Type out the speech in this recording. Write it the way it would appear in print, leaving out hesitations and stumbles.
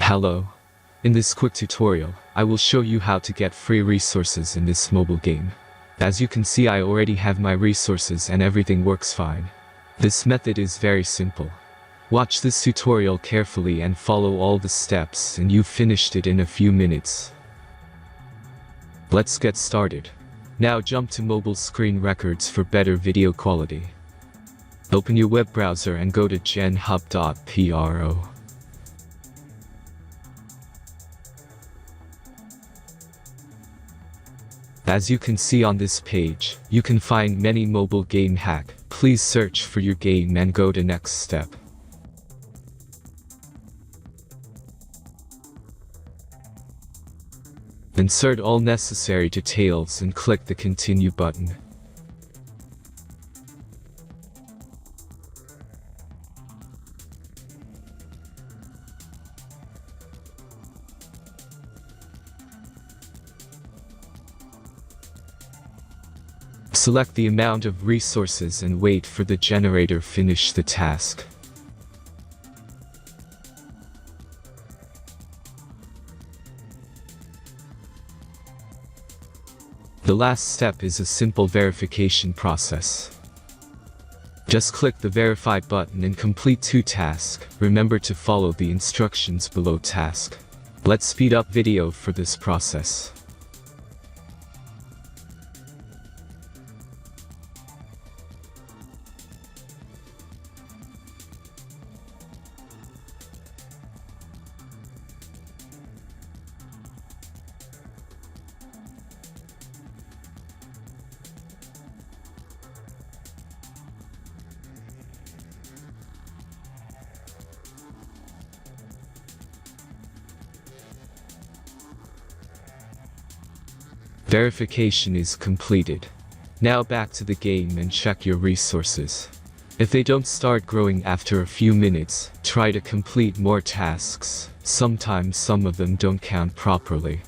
Hello. In this quick tutorial, I will show you how to get free resources in this mobile game. As you can see, I already have my resources and everything works fine. This method is very simple. Watch this tutorial carefully and follow all the steps and you've finished it in a few minutes. Let's get started. Now jump to mobile screen records for better video quality. Open your web browser and go to hack.Our. As you can see on this page, you can find many mobile game hack. Please search for your game and go to next step. Insert all necessary details and click the continue button. Select the amount of resources and wait for the generator finish the task. The last step is a simple verification process. Just click the verify button and complete 2 tasks. Remember to follow the instructions below task. Let's speed up video for this process. Verification is completed. Now back to the game and check your resources. If they don't start growing after a few minutes, try to complete more tasks. Sometimes some of them don't count properly.